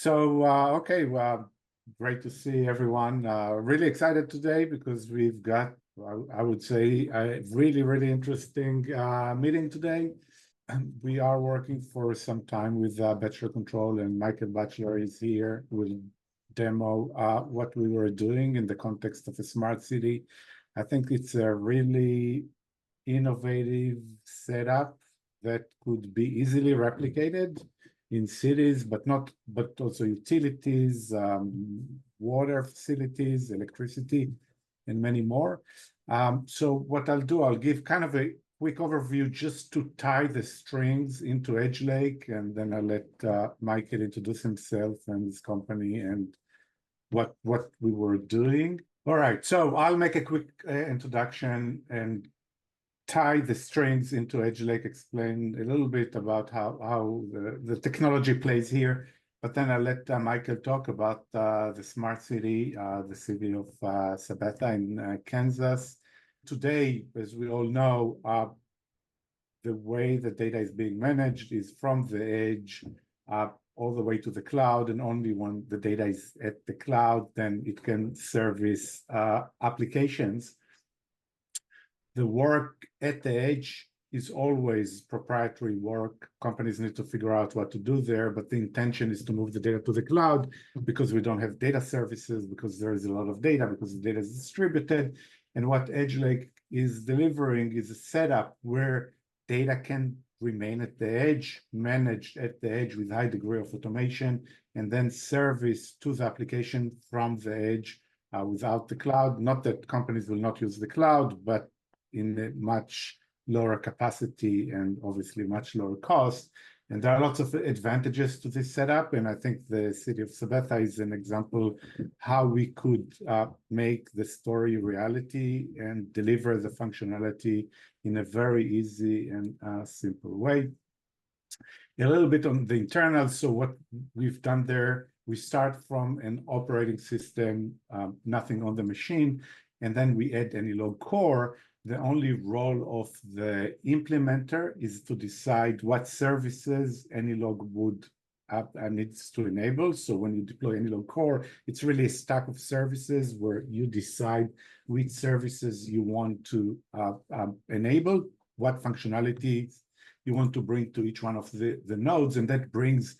Okay, well, great to see everyone. Really excited today because we've got, I would say, a really interesting meeting today. We are working for some time with Bachelor Control, and Michael Bachelor is here. Will demo what we were doing in the context of a smart city. I think it's a really innovative setup that could be easily replicated in cities, but also utilities, water facilities, electricity, and many more. So what I'll do, I'll give kind of a quick overview just to tie the strings into EdgeLake, and then I'll let Michael introduce himself and his company and what we were doing. All right, so I'll make a quick introduction and tie the strings into EdgeLake, explain a little bit about how the technology plays here, but then I'll let Michael talk about the smart city, the city of Sabetha in Kansas. Today, as we all know, the way the data is being managed is from the edge all the way to the cloud, and only when the data is at the cloud, then it can service applications. The work at the edge is always proprietary work. Companies need to figure out what to do there, but the intention is to move the data to the cloud because we don't have data services, because there is a lot of data, because the data is distributed. And what EdgeLake is delivering is a setup where data can remain at the edge, managed at the edge with high degree of automation, and then service to the application from the edge without the cloud. Not that companies will not use the cloud, but in a much lower capacity and obviously much lower cost. And there are lots of advantages to this setup. And I think the city of Sabetha is an example how we could make the story reality and deliver the functionality in a very easy and simple way. A little bit on the internals. So what we've done there, we start from an operating system, nothing on the machine, and then we add AnyLog core. The only role of the implementer is to decide what services AnyLog would needs to enable. So when you deploy AnyLog core, it's really a stack of services where you decide which services you want to enable, what functionality you want to bring to each one of the nodes, and that brings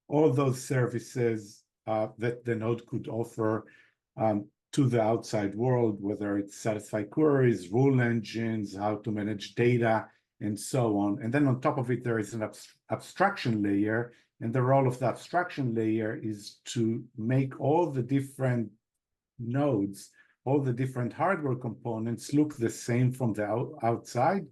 all those services that the node could offer to the outside world, whether it's satisfy queries, rule engines, how to manage data, and so on. And then on top of it, there is an abstraction layer. And the role of the abstraction layer is to make all the different nodes, all the different hardware components look the same from the outside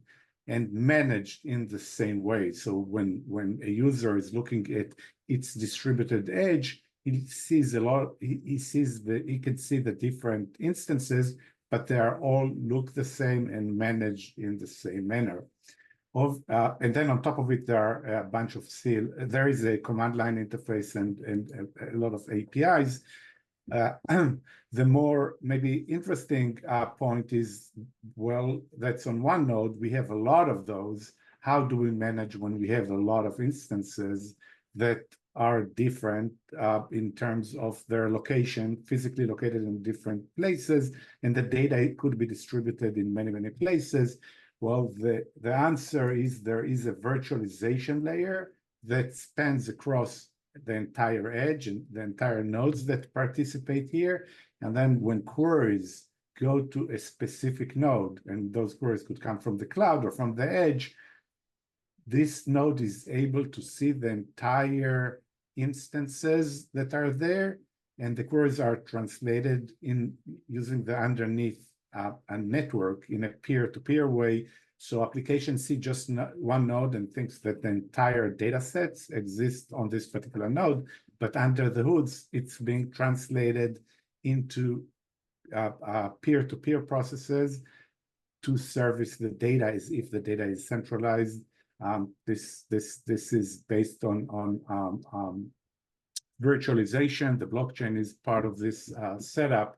and managed in the same way. So when a user is looking at its distributed edge, he sees a lot, he can see the different instances, but they are all look the same and managed in the same manner. And then on top of it, there are a bunch of there is a command line interface and a lot of APIs. The more maybe interesting point is, well, that's on one node, we have a lot of those. How do we manage when we have a lot of instances that are different in terms of their location, physically located in different places, and the data could be distributed in many places? Well, the answer is there is a virtualization layer that spans across the entire edge and the entire nodes that participate here. And then when queries go to a specific node, and those queries could come from the cloud or from the edge, this node is able to see the entire instances that are there, and the queries are translated in using the underneath a network in a peer-to-peer way. So applications see just one node and thinks that the entire data sets exist on this particular node, but under the hoods, it's being translated into peer-to-peer processes to service the data as if the data is centralized. This is based on virtualization. The blockchain is part of this setup,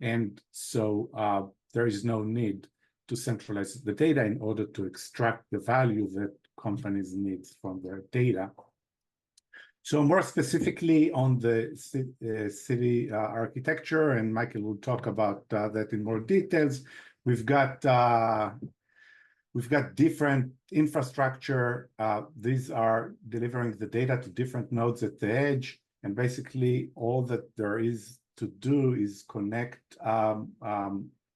and so there is no need to centralize the data in order to extract the value that companies need from their data. So more specifically on the city architecture, and Michael will talk about that in more details. We've got different infrastructure. These are delivering the data to different nodes at the edge, and basically all that there is to do is connect the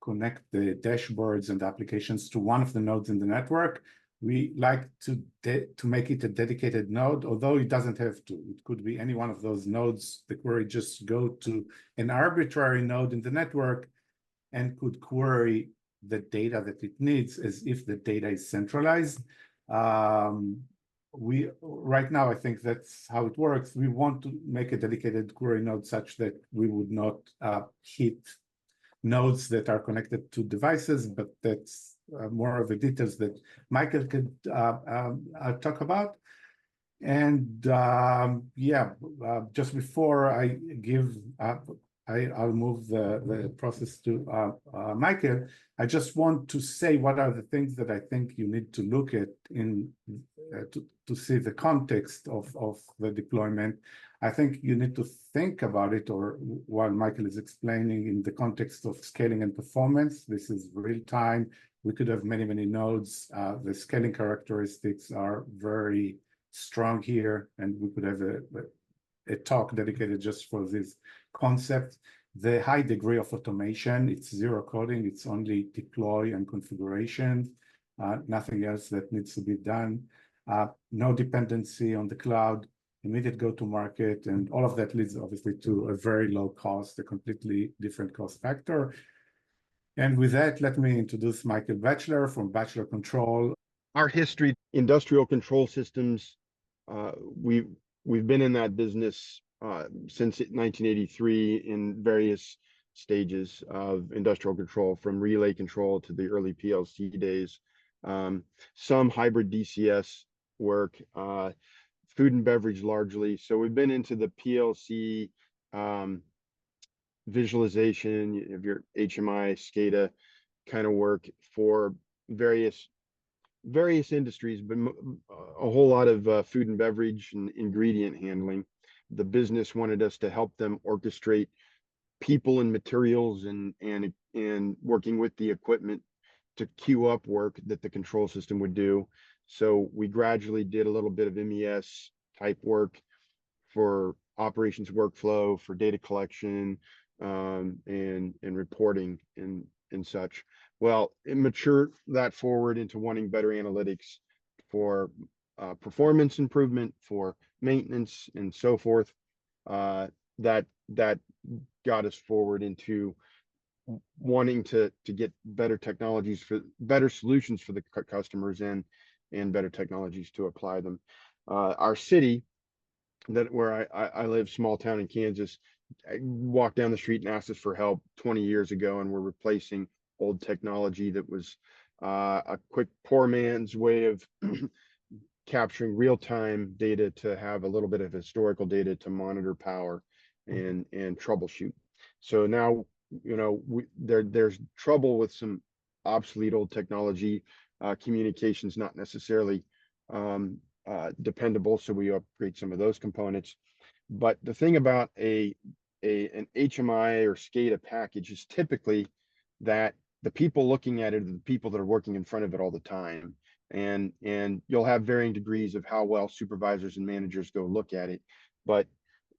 dashboards and the applications to one of the nodes in the network. We like to make it a dedicated node, although it doesn't have to. It could be any one of those nodes. The query just go to an arbitrary node in the network and could query the data that it needs as if the data is centralized. Right now, I think that's how it works. We want to make a dedicated query node such that we would not hit nodes that are connected to devices, but that's more of the details that Michael could talk about. And just before I give, I'll move the process to Michael. I just want to say what are the things that I think you need to look at in to see the context of the deployment. I think you need to think about it, or while Michael is explaining, in the context of scaling and performance. This is real time. We could have many, many nodes. The scaling characteristics are very strong here, and we could have a talk dedicated just for this concept. The high degree of automation, it's zero coding, it's only deploy and configuration, nothing else that needs to be done. No dependency on the cloud, immediate go-to-market, and all of that leads obviously to a very low cost, a completely different cost factor. And with that, let me introduce Michael Bachelor from Bachelor Control. Our history, industrial control systems, we've been in that business since 1983 in various stages of industrial control, from relay control to the early PLC days, some hybrid DCS work, food and beverage largely. So we've been into the PLC visualization of your HMI, SCADA kind of work for various industries, but a whole lot of food and beverage and ingredient handling. The business wanted us to help them orchestrate people and materials and working with the equipment to queue up work that the control system would do. So we gradually did a little bit of MES type work for operations workflow, for data collection, and reporting and such. Well, it matured that forward into wanting better analytics for performance improvement, for maintenance, and so forth. That got us forward into wanting to get better technologies, for better solutions for the customers, and better technologies to apply them. Our city, where I live, small town in Kansas, I walked down the street and asked us for help 20 years ago, and we're replacing old technology that was a quick poor man's way of capturing real-time data to have a little bit of historical data to monitor power and troubleshoot. So now, you know, there's trouble with some obsolete old technology. Communications not necessarily dependable, so we upgrade some of those components. But the thing about an HMI or SCADA package is typically that the people looking at it are the people that are working in front of it all the time. And you'll have varying degrees of how well supervisors and managers go look at it. But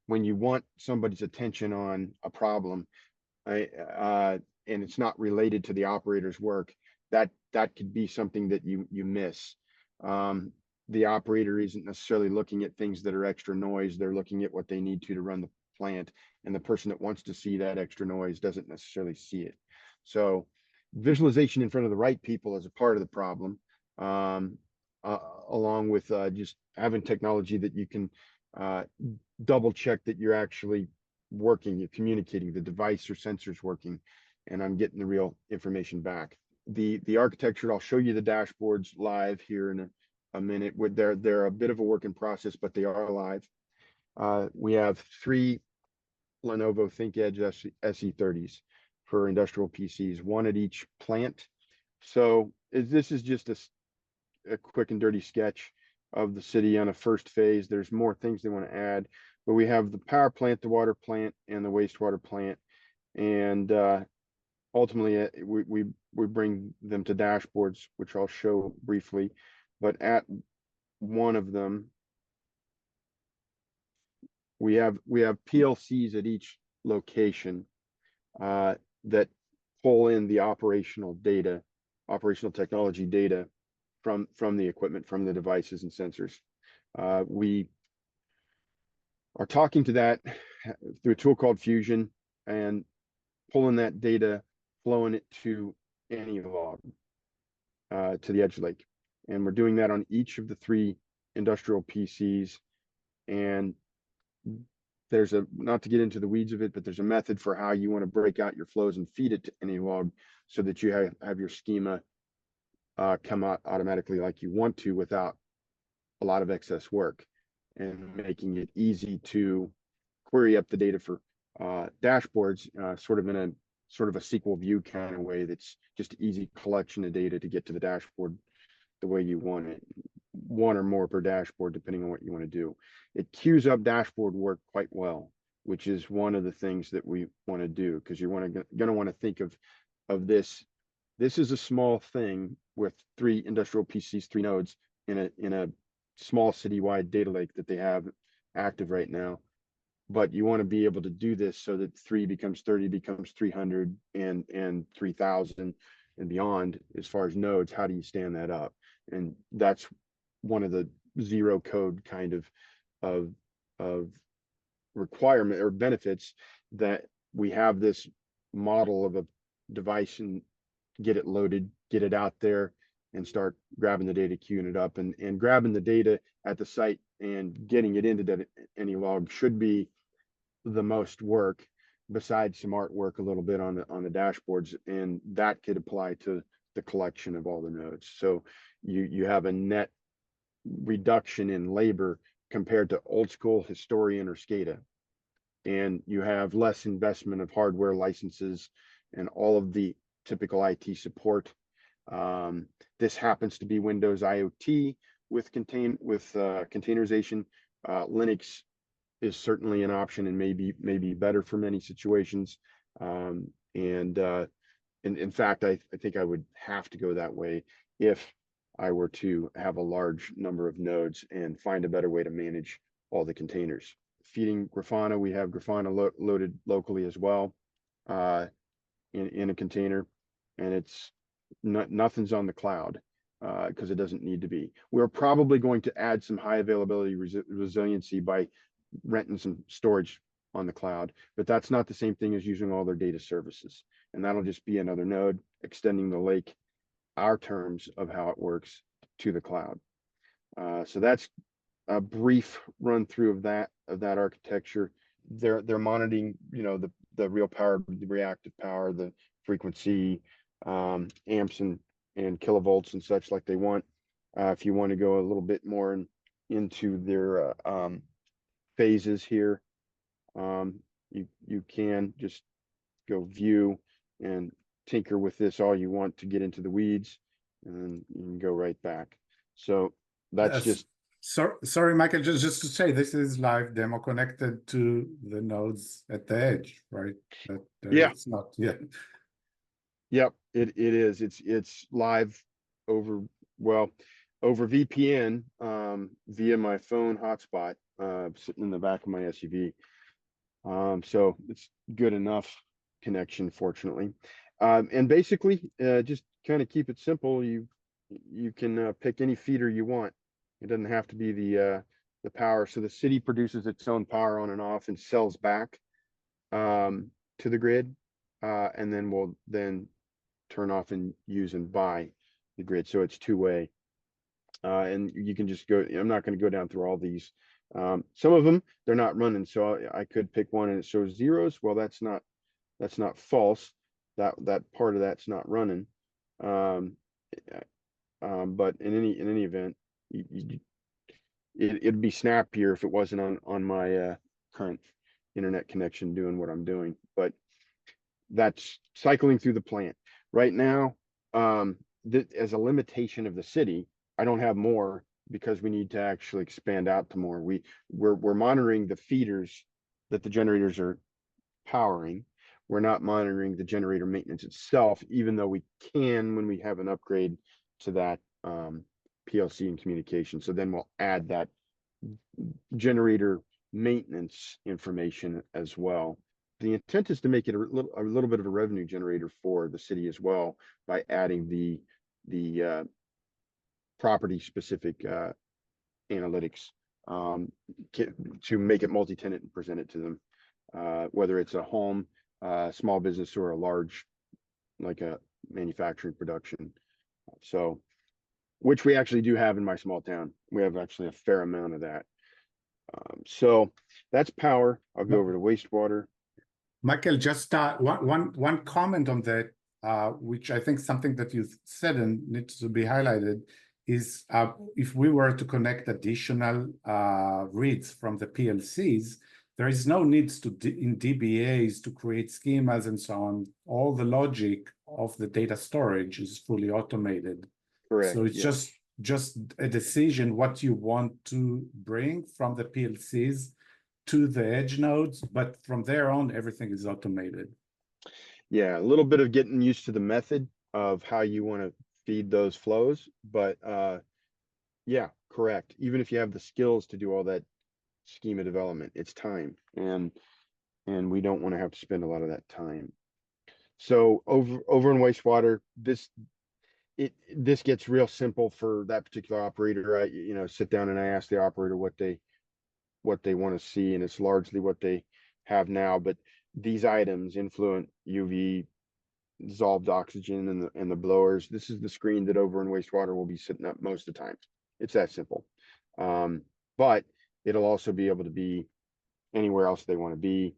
when you want somebody's attention on a problem, and it's not related to the operator's work, that could be something that you miss. The operator isn't necessarily looking at things that are extra noise. They're looking at what they need to run the plant, and the person that wants to see that extra noise doesn't necessarily see it. So visualization in front of the right people is a part of the problem, along with just having technology that you can double check that you're actually working, you're communicating, the device or sensors working, and I'm getting the real information back. The architecture, I'll show you the dashboards live here in a minute. They're a bit of a work in process, but they are live. We have 3 Lenovo ThinkEdge SE30s for industrial PCs, 1 at each plant. So this is just a quick and dirty sketch. of the city on a first phase. There's more things they want to add, but we have the power plant, the water plant, and the wastewater plant. And ultimately, we bring them to dashboards, which I'll show briefly. But at one of them, we have PLCs at each location that pull in the operational technology data from the equipment, from the devices and sensors. We are talking to that through a tool called Fusion and pulling that data, flowing it to AnyLog, to the EdgeLake. And we're doing that on each of the 3 industrial PCs. And there's not to get into the weeds of it, but there's a method for how you want to break out your flows and feed it to AnyLog so that you have your schema come out automatically like you want to, without a lot of excess work, and making it easy to query up the data for dashboards, sort of in a SQL view kind of way. That's just easy collection of data to get to the dashboard the way you want it, 1 or more per dashboard, depending on what you want to do. It queues up dashboard work quite well, which is one of the things that we want to do, because you're going to want to think of this. This is a small thing with 3 industrial PCs, 3 nodes in a small citywide data lake that they have active right now. But you want to be able to do this so that 3 becomes 30, becomes 300, and 3,000 and beyond. As far as nodes, how do you stand that up? And that's one of the zero code kind of requirement or benefits, that we have this model of a device and get it loaded, get it out there, and start grabbing the data, queuing it up, and grabbing the data at the site and getting it into AnyLog should be the most work, besides some artwork a little bit on the dashboards, and that could apply to the collection of all the nodes. So you have a net reduction in labor compared to old school Historian or SCADA, and you have less investment of hardware licenses and all of the typical IT support. This happens to be Windows IoT with containerization. Linux is certainly an option, and maybe better for many situations. In fact, I think I would have to go that way if I were to have a large number of nodes and find a better way to manage all the containers. Feeding Grafana, we have Grafana loaded locally as well, in a container, and it's nothing's on the cloud, because it doesn't need to be. We're probably going to add some high availability resiliency by renting some storage on the cloud, but that's not the same thing as using all their data services. And that'll just be another node extending the lake, our terms of how it works, to the cloud. So that's a brief run through of that architecture. They're monitoring, the real power, the reactive power, the frequency, amps and kilovolts and such like they want. If you want to go a little bit more into their phases here, you can just go view and tinker with this all you want to get into the weeds, and then you can go right back. So that's just sorry, Michael, just to say, this is live demo connected to the nodes at the edge, right? Yeah. It's not yet. Yep, it is. It's live over VPN, via my phone hotspot, sitting in the back of my SUV. So it's good enough connection, fortunately. And basically, just kind of keep it simple. You can pick any feeder you want. It doesn't have to be the power. So the city produces its own power on and off and sells back to the grid, and then we'll turn off and use and buy the grid. So it's two-way. And you can just go, I'm not going to go down through all these. Some of them, they're not running. So I could pick one and it shows zeros. Well, that's not false. That part of that's not running. But in any event, it'd be snappier if it wasn't on my current internet connection doing what I'm doing. But that's cycling through the plant right now. As a limitation of the city, I don't have more because we need to actually expand out to more. We're monitoring the feeders that the generators are powering. We're not monitoring the generator maintenance itself, even though we can when we have an upgrade to that PLC and communication. So then we'll add that generator maintenance information as well. The intent is to make it a little bit of a revenue generator for the city as well by adding the property specific analytics to make it multi-tenant and present it to them, whether it's a home, small business, or a large, like a manufacturing production. So, which we actually do have in my small town. We have actually a fair amount of that. So that's power. I'll go over to wastewater. Michael, just one comment on that, which I think something that you said and needs to be highlighted is if we were to connect additional reads from the PLCs, there is no needs in DBAs to create schemas and so on. All the logic of the data storage is fully automated. Correct. So it's just a decision what you want to bring from the PLCs to the edge nodes, but from there on, everything is automated. Yeah, a little bit of getting used to the method of how you want to feed those flows, but yeah, correct. Even if you have the skills to do all that schema development, it's time, and we don't want to have to spend a lot of that time. So over in wastewater, this gets real simple for that particular operator. I sit down and I ask the operator what they want to see, and it's largely what they have now. But these items, influent, UV, dissolved oxygen, and the blowers, this is the screen that over in wastewater will be sitting up most of the time. It's that simple. But it'll also be able to be anywhere else they want to be.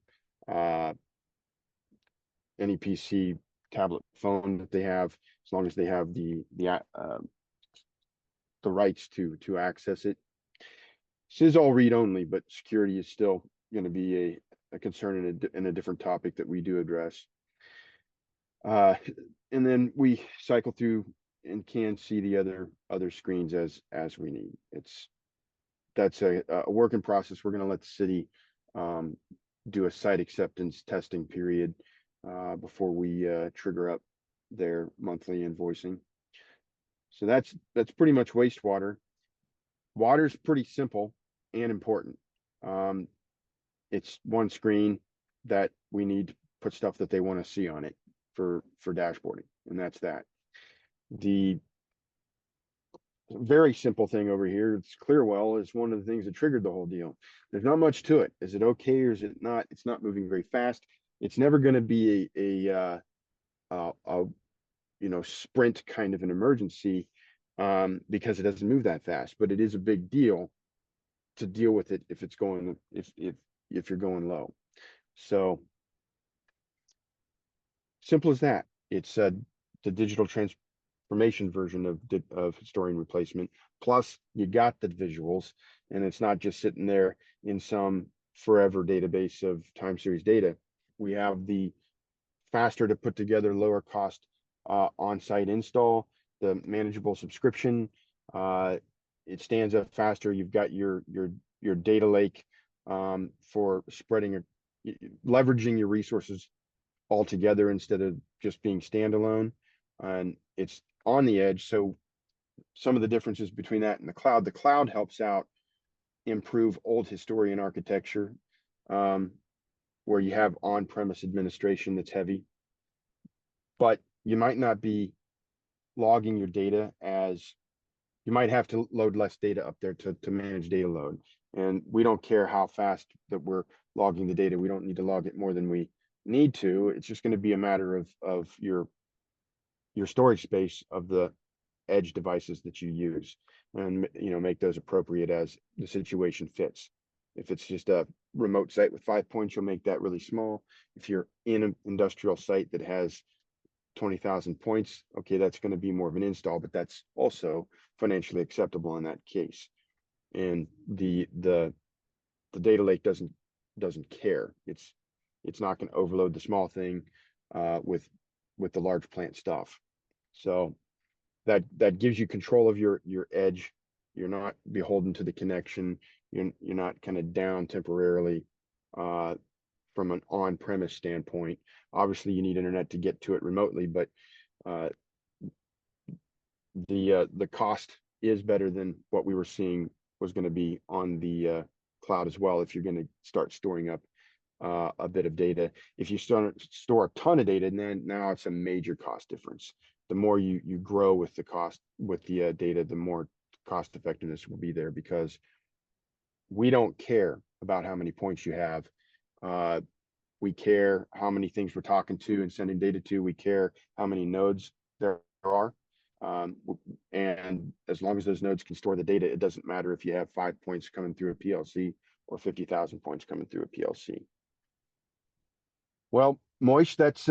Any PC, tablet, phone that they have, as long as they have the rights to access it. This is all read only, but security is still going to be a concern in a different topic that we do address. And then we cycle through and can see the other screens as we need. That's a work in process. We're going to let the city do a site acceptance testing period before we trigger up their monthly invoicing. So that's pretty much wastewater. Water's pretty simple and important. It's one screen that we need to put stuff that they want to see on it for dashboarding, and that's that. The very simple thing over here, it's Clearwell, is one of the things that triggered the whole deal. There's not much to it. Is it okay or is it not? It's not moving very fast. It's never going to be a sprint kind of an emergency because it doesn't move that fast. But it is a big deal to deal with it if it's going if you're going low. So simple as that. It's the digital transformation version of historian replacement. Plus, you got the visuals, and it's not just sitting there in some forever database of time series data. We have the faster to put together, lower cost on-site install, the manageable subscription. It stands up faster. You've got your data lake for spreading, leveraging your resources all together instead of just being standalone. And it's on the edge. So some of the differences between that and the cloud helps out improve old historian architecture, where you have on-premise administration that's heavy, but you might not be logging your data as you might have to load less data up there to manage data load. And we don't care how fast that we're logging the data. We don't need to log it more than we need to. It's just going to be a matter of your storage space of the edge devices that you use, and make those appropriate as the situation fits. If it's just a remote site with 5 points, you'll make that really small. If you're in an industrial site that has 20,000 points, okay, that's going to be more of an install, but that's also financially acceptable in that case. And the data lake doesn't care. It's not going to overload the small thing with the large plant stuff. So that gives you control of your edge You're not beholden to the connection. You're not kind of down temporarily from an on-premise standpoint. Obviously, you need internet to get to it remotely, but the cost is better than what we were seeing was going to be on the cloud as well. If you're going to start storing up a bit of data, if you store a ton of data, then now it's a major cost difference. The more you grow with the cost with the data, the more cost effectiveness will be there, because we don't care about how many points you have. We care how many things we're talking to and sending data to. We care how many nodes there are. And as long as those nodes can store the data, it doesn't matter if you have 5 points coming through a PLC or 50,000 points coming through a PLC. Well, Moish, that's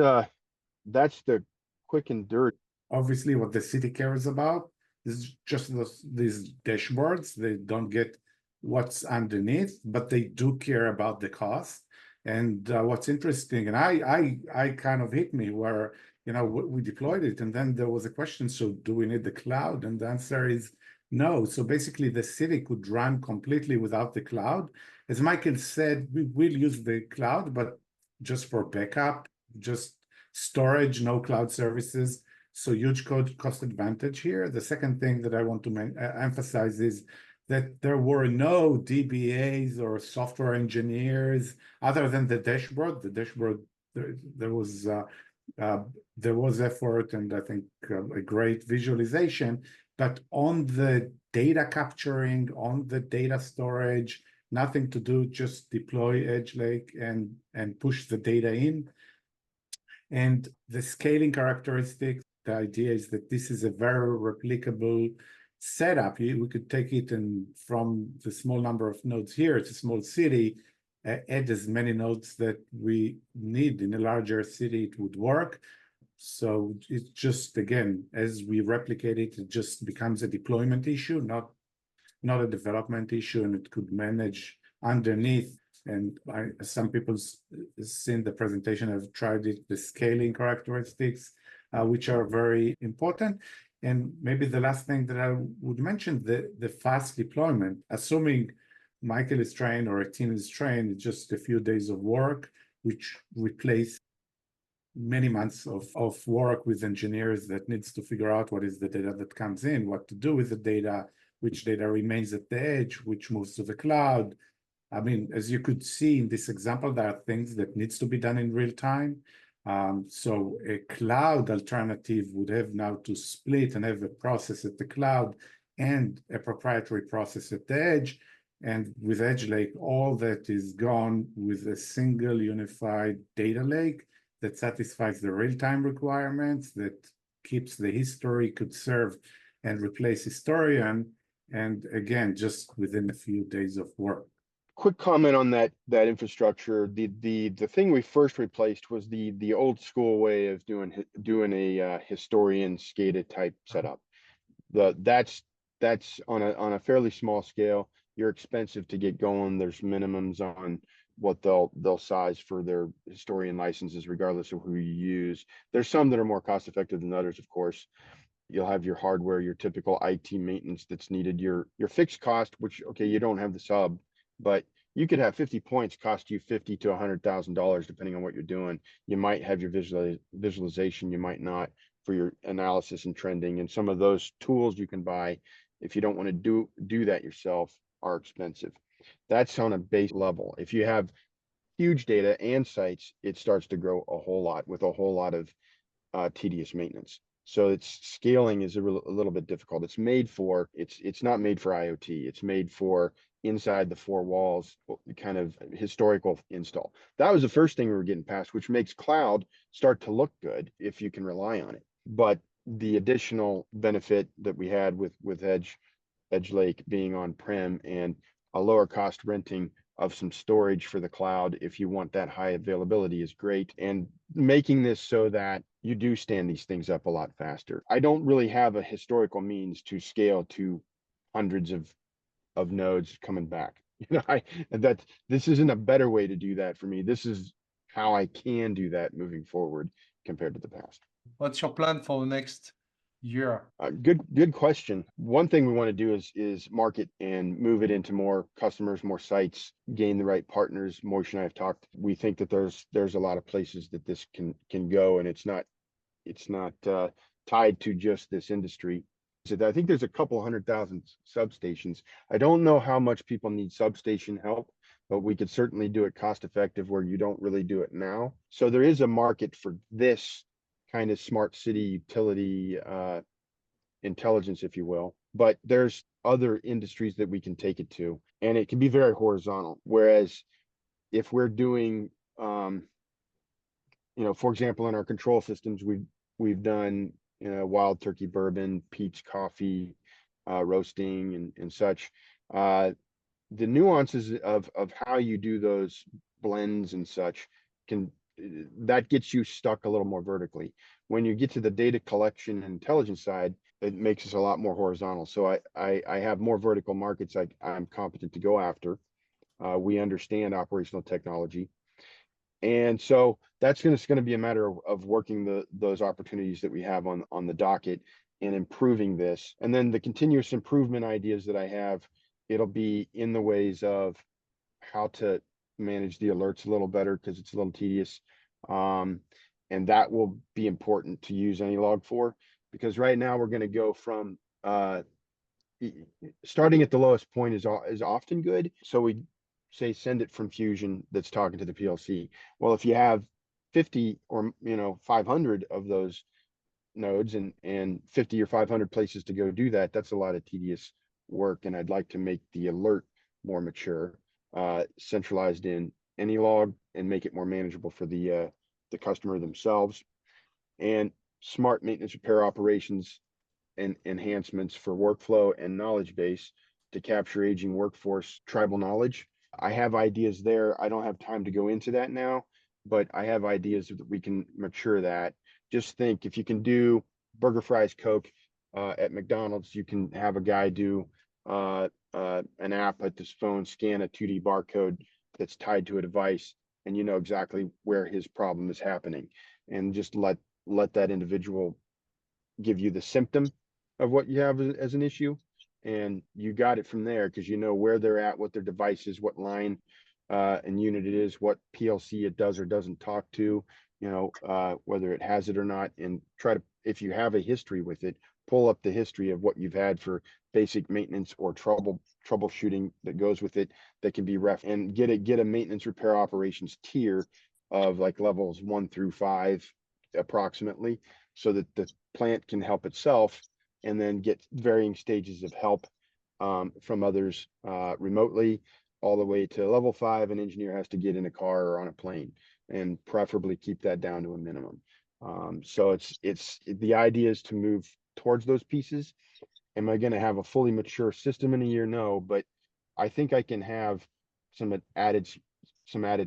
the quick and dirty. Obviously, what the city cares about is just these dashboards. They don't get what's underneath, but they do care about the cost. And what's interesting, and I kind of hit me where, we deployed it, and then there was a question, so do we need the cloud? And the answer is no. So basically, the city could run completely without the cloud. As Michael said, we will use the cloud, but just for backup, just storage, no cloud services. So huge cost advantage here. The second thing that I want to emphasize is that there were no DBAs or software engineers other than the dashboard. The dashboard, there was effort and I think a great visualization, but on the data capturing, on the data storage, nothing to do, just deploy EdgeLake and push the data in. And the scaling characteristics, the idea is that this is a very replicable setup. We could take it and from the small number of nodes here, it's a small city, add as many nodes that we need. In a larger city, it would work. So it's just, again, as we replicate it, it just becomes a deployment issue, not a development issue, and it could manage underneath. And some people seen the presentation have tried it, the scaling characteristics, which are very important. And maybe the last thing that I would mention, the fast deployment, assuming Michael is trained or a team is trained, it's just a few days of work, which replace many months of work with engineers that needs to figure out what is the data that comes in, what to do with the data, which data remains at the edge, which moves to the cloud. I mean, as you could see in this example, there are things that needs to be done in real time. So a cloud alternative would have now to split and have a process at the cloud and a proprietary process at the edge. And with EdgeLake, all that is gone with a single unified data lake that satisfies the real-time requirements, that keeps the history, could serve and replace historian. And again, just within a few days of work. Quick comment on that infrastructure. The thing we first replaced was the old school way of doing a historian SCADA type setup. That's on a fairly small scale. You're expensive to get going. There's minimums on what they'll size for their historian licenses, regardless of who you use. There's some that are more cost effective than others, of course. You'll have your hardware, your typical IT maintenance that's needed, your fixed cost, which, okay, you don't have the sub, but you could have 50 points cost you $50,000 to $100,000, depending on what you're doing. You might have your visualization, you might not, for your analysis and trending. And some of those tools you can buy, if you don't want to do that yourself, are expensive. That's on a base level. If you have huge data and sites, it starts to grow a whole lot with a whole lot of tedious maintenance. So it's scaling is a little bit difficult. It's not made for IoT. It's made for inside the four walls, kind of historical install. That was the first thing we were getting past, which makes cloud start to look good if you can rely on it. But the additional benefit that we had with EdgeLake being on-prem and a lower cost renting of some storage for the cloud, if you want that high availability, is great. And making this so that you do stand these things up a lot faster. I don't really have a historical means to scale to hundreds of nodes coming back. This isn't a better way to do that for me. This is how I can do that moving forward compared to the past. What's your plan for the next Yeah. Good question. One thing we want to do is market and move it into more customers, more sites, gain the right partners. Moish and I have talked. We think that there's a lot of places that this can go, and it's not tied to just this industry. So I think there's a couple 100,000 substations. I don't know how much people need substation help, but we could certainly do it cost effective where you don't really do it now. So there is a market for this kind of smart city utility intelligence, if you will. But there's other industries that we can take it to, and it can be very horizontal. Whereas if we're doing, for example, in our control systems, we've done wild turkey bourbon, peach coffee, roasting, and such. The nuances of how you do those blends and such can that gets you stuck a little more vertically. When you get to the data collection and intelligence side, it makes us a lot more horizontal. So I have more vertical markets I'm competent to go after. We understand operational technology. And so that's going to be a matter of working those opportunities that we have on the docket and improving this. And then the continuous improvement ideas that I have, it'll be in the ways of how to manage the alerts a little better because it's a little tedious. And that will be important to use AnyLog for, because right now we're going to go from starting at the lowest point is often good. So we say send it from Fusion that's talking to the PLC. Well, if you have 50 or 500 of those nodes and 50 or 500 places to go do that, that's a lot of tedious work. And I'd like to make the alert more mature, centralized in AnyLog, and make it more manageable for the customer themselves. And smart maintenance repair operations and enhancements for workflow and knowledge base to capture aging workforce tribal knowledge. I have ideas there. I don't have time to go into that now, but I have ideas that we can mature that. Just think, if you can do burger, fries, Coke at McDonald's, you can have a guy do an app at this phone, scan a 2D barcode that's tied to a device, and you know exactly where his problem is happening, and just let that individual give you the symptom of what you have as an issue, and you got it from there because you know where they're at, what their device is, what line and unit it is, what PLC it does or doesn't talk to, whether it has it or not, and try to, if you have a history with it, pull up the history of what you've had for basic maintenance or troubleshooting that goes with it that can be and get a maintenance repair operations tier of like levels 1 through 5 approximately, so that the plant can help itself, and then get varying stages of help from others remotely, all the way to level 5. An engineer has to get in a car or on a plane, and preferably keep that down to a minimum. So the idea is to move towards those pieces. Am I going to have a fully mature system in a year? No, but I think I can have some added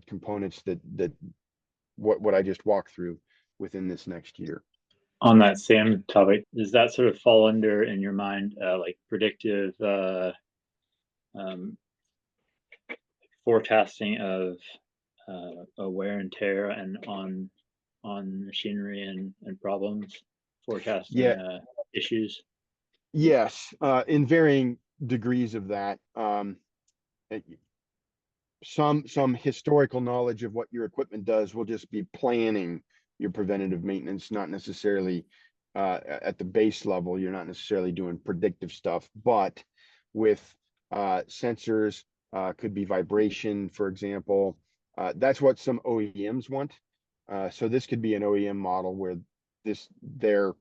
components that what I just walked through within this next year. On that same topic, does that sort of fall under, in your mind, like predictive forecasting of wear and tear and on machinery and problems, forecasting issues? Yes, in varying degrees of that. Some historical knowledge of what your equipment does will just be planning your preventative maintenance, not necessarily at the base level. You're not necessarily doing predictive stuff, but with sensors, could be vibration, for example. That's what some OEMs want. So this could be an OEM model where they're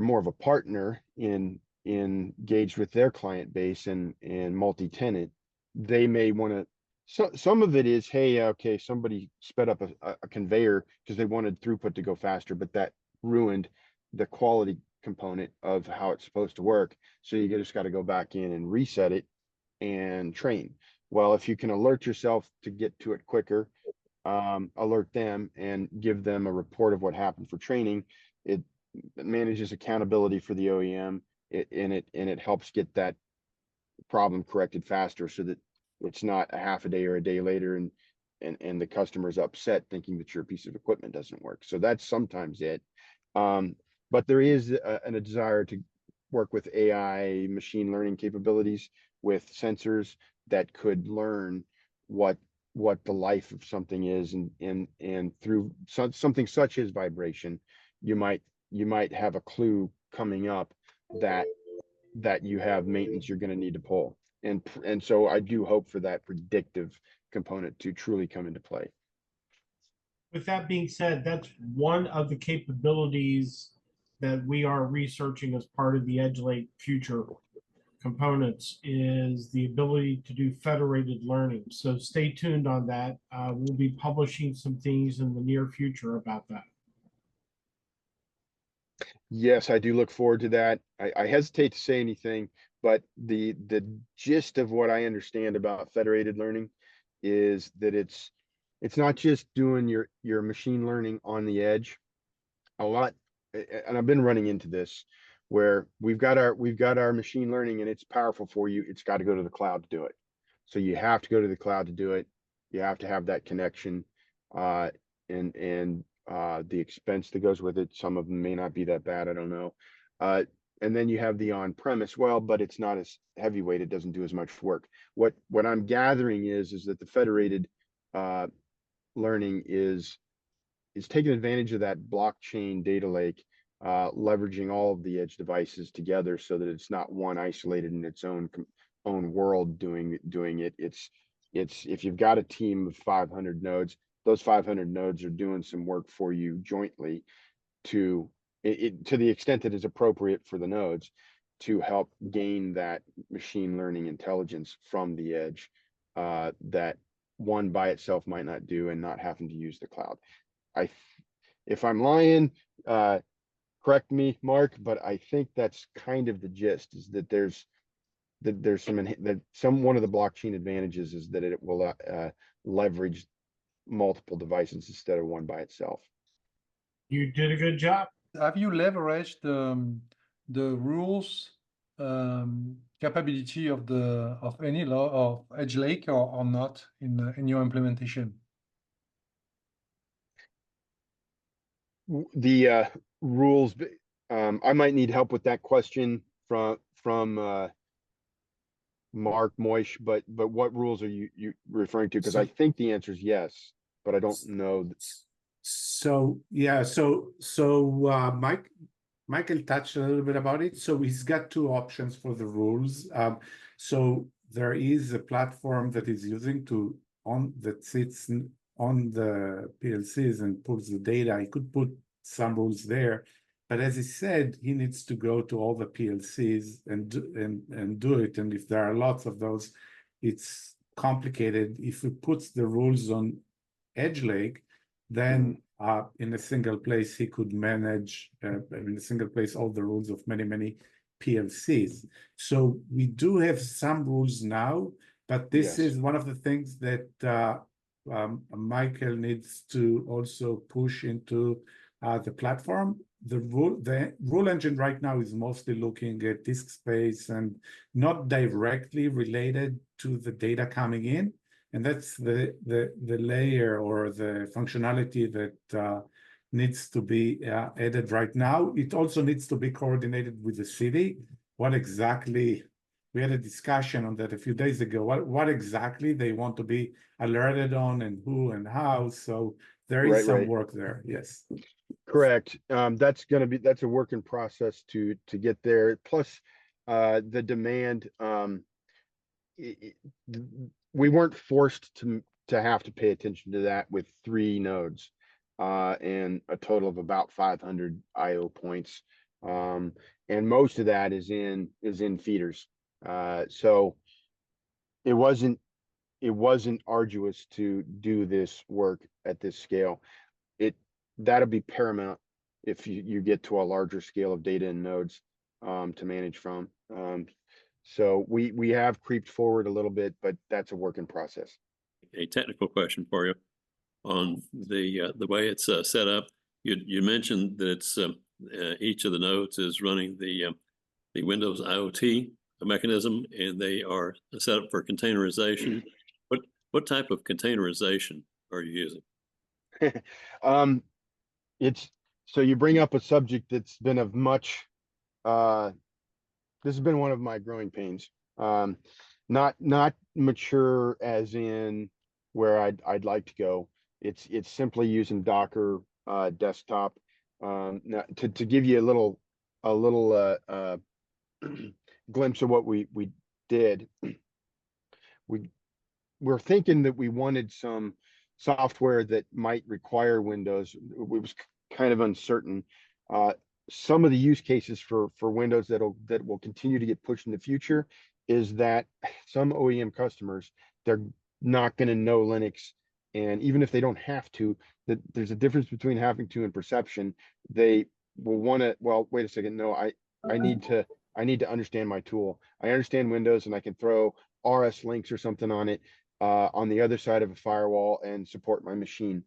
more of a partner in engaged with their client base and multi-tenant. They may want to, some of it is, hey, okay, somebody sped up a conveyor because they wanted throughput to go faster, but that ruined the quality component of how it's supposed to work. So you just got to go back in and reset it and train. Well, if you can alert yourself to get to it quicker, alert them and give them a report of what happened for training, it manages accountability for the OEM, and it helps get that problem corrected faster, so that it's not a half a day or a day later and the customer's upset thinking that your piece of equipment doesn't work. So that's sometimes it. but there is a desire to work with AI, machine learning capabilities with sensors that could learn what the life of something is, and through something such as vibration, you might have a clue coming up that you have maintenance you're going to need to pull. And so I do hope for that predictive component to truly come into play. With that being said, that's one of the capabilities that we are researching as part of the EdgeLake future components is the ability to do federated learning. So stay tuned on that. We'll be publishing some things in the near future about that. Yes, I do look forward to that. I hesitate to say anything, but the gist of what I understand about federated learning is that it's not just doing your machine learning on the edge. A lot, and I've been running into this, where we've got our machine learning and it's powerful for you. It's got to go to the cloud to do it. So you have to go to the cloud to do it. You have to have that connection, and the expense that goes with it. Some of them may not be that bad. I don't know. And then you have the on-premise. Well, but it's not as heavyweight. It doesn't do as much work. What I'm gathering is that the federated learning is taking advantage of that blockchain data lake, leveraging all of the edge devices together so that it's not one isolated in its own world doing it. It's if you've got a team of 500 nodes, those 500 nodes are doing some work for you jointly to the extent that is appropriate for the nodes to help gain that machine learning intelligence from the edge, that one by itself might not do, and not having to use the cloud. If I'm lying, correct me, Mark, but I think that's kind of the gist, is that there's one of the blockchain advantages is that it will leverage multiple devices instead of one by itself. You did a good job. Have you leveraged the rules capability of any law of EdgeLake or not in your implementation? The rules, I might need help with that question from Mark Moish, but what rules are you referring to? Because I think the answer is yes, but I don't know. So yeah, Michael touched a little bit about it. So he's got two options for the rules. So there is a platform that is using that sits on the PLCs and pulls the data. He could put some rules there, but as he said, he needs to go to all the PLCs and do it. And if there are lots of those, it's complicated. If he puts the rules on EdgeLake, then in a single place he could manage in a single place all the rules of many PLCs. So we do have some rules now, but this is one of the things that Michael needs to also push into the platform. The rule engine right now is mostly looking at disk space and not directly related to the data coming in. And that's the layer or the functionality that needs to be added right now. It also needs to be coordinated with the city. What exactly, we had a discussion on that a few days ago, what exactly they want to be alerted on and who and how. So there is some work there, yes. Correct. That's a work in process to get there. Plus the demand, we weren't forced to have to pay attention to that with 3 nodes and a total of about 500 IO points, and most of that is in feeders. So it wasn't arduous to do this work at this scale. That'll be paramount if you get to a larger scale of data and nodes to manage from. So we have creeped forward a little bit, but that's a work in process. A technical question for you on the way it's set up. You mentioned that it's each of the nodes is running the Windows IoT mechanism, and they are set up for containerization. What type of containerization are you using? So you bring up a subject that's been of much, this has been one of my growing pains. Not mature as in where I'd like to go. It's simply using Docker desktop. Now, to give you a little glimpse of what we did, we're thinking that we wanted some software that might require Windows. It was kind of uncertain. Some of the use cases for Windows that will continue to get pushed in the future is that some OEM customers, they're not going to know Linux, and even if they don't have to, that there's a difference between having to and perception. They will want to, well, wait a second, no, I need to understand my tool. I understand Windows, and I can throw RS links or something on it on the other side of a firewall and support my machine.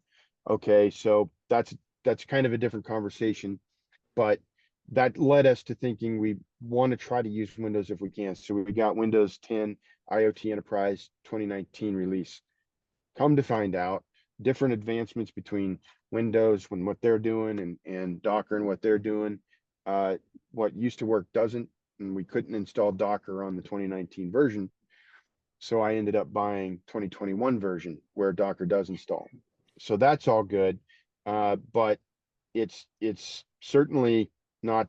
Okay, so that's kind of a different conversation, but that led us to thinking we want to try to use Windows if we can. So we got Windows 10 IoT Enterprise 2019 release. Come to find out, different advancements between Windows and what they're doing and Docker and what they're doing. What used to work doesn't, and we couldn't install Docker on the 2019 version. So I ended up buying 2021 version where Docker does install. So that's all good. But it's certainly not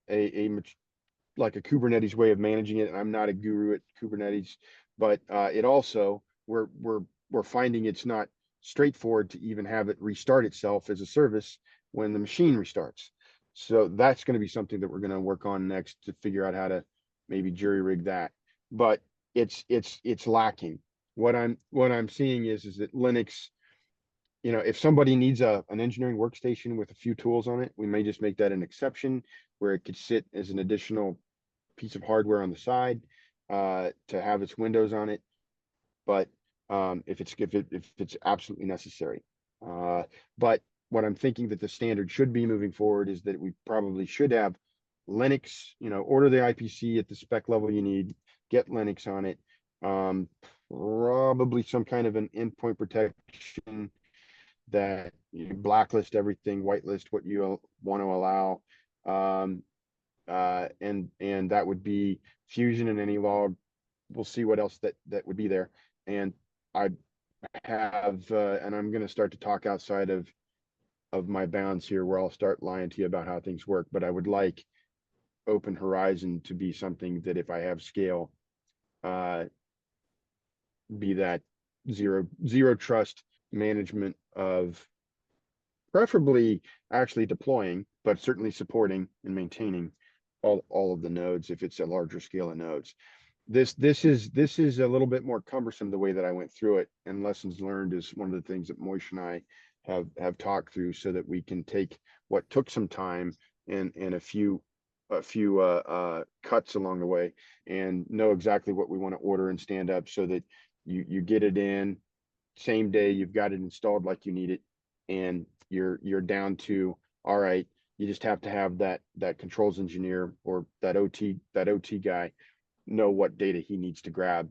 like a Kubernetes way of managing it. I'm not a guru at Kubernetes, but it also we're finding it's not straightforward to even have it restart itself as a service when the machine restarts. So that's going to be something that we're going to work on next to figure out how to maybe jury rig that. But it's lacking. What I'm seeing is that Linux, you know, if somebody needs an engineering workstation with a few tools on it, we may just make that an exception where it could sit as an additional piece of hardware on the side to have its Windows on it. But if it's absolutely necessary. But what I'm thinking that the standard should be moving forward is that we probably should have Linux, you know, order the IPC at the spec level you need, get Linux on it, probably some kind of an endpoint protection that you blacklist everything, whitelist what you want to allow. And that would be Fusion and AnyLog. We'll see what else that would be there. And I have, and I'm going to start to talk outside of my bounds here, where I'll start lying to you about how things work. But I would like Open Horizon to be something that, if I have scale, be that zero trust management of, preferably actually deploying, but certainly supporting and maintaining all of the nodes if it's a larger scale of nodes. This is a little bit more cumbersome the way that I went through it, and lessons learned is one of the things that Moish and I have talked through, so that we can take what took some time and a few cuts along the way, and know exactly what we want to order and stand up, so that you get it in same day, you've got it installed like you need it, and you're down to, all right, you just have to have that controls engineer or that OT guy know what data he needs to grab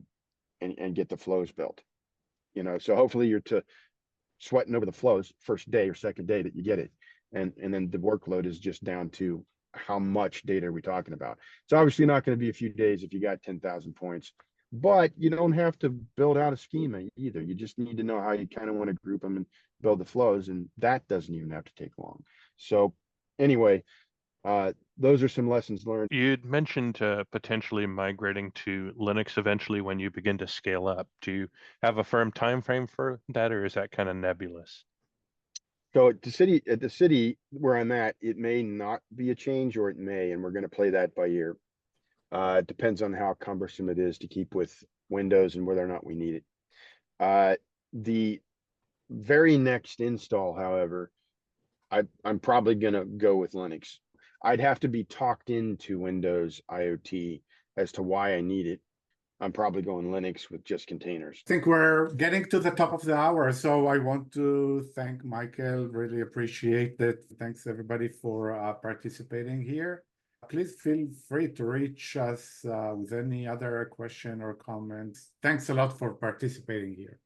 and get the flows built. You know, so hopefully you're to sweating over the flows first day or second day that you get it, and then the workload is just down to how much data are we talking about. It's obviously not going to be a few days if you got 10,000 points, but you don't have to build out a schema either. You just need to know how you kind of want to group them and build the flows, and that doesn't even have to take long. So anyway, those are some lessons learned. You'd mentioned potentially migrating to Linux eventually when you begin to scale up. Do you have a firm time frame for that, or is that kind of nebulous? So at the city where I'm at, it may not be a change, or it may, and we're going to play that by ear. It depends on how cumbersome it is to keep with Windows and whether or not we need it. The very next install, however, I'm probably going to go with Linux. I'd have to be talked into Windows IoT as to why I need it. I'm probably going Linux with just containers. I think we're getting to the top of the hour, so I want to thank Michael. Really appreciate it. Thanks everybody for participating here. Please feel free to reach us with any other question or comments. Thanks a lot for participating here.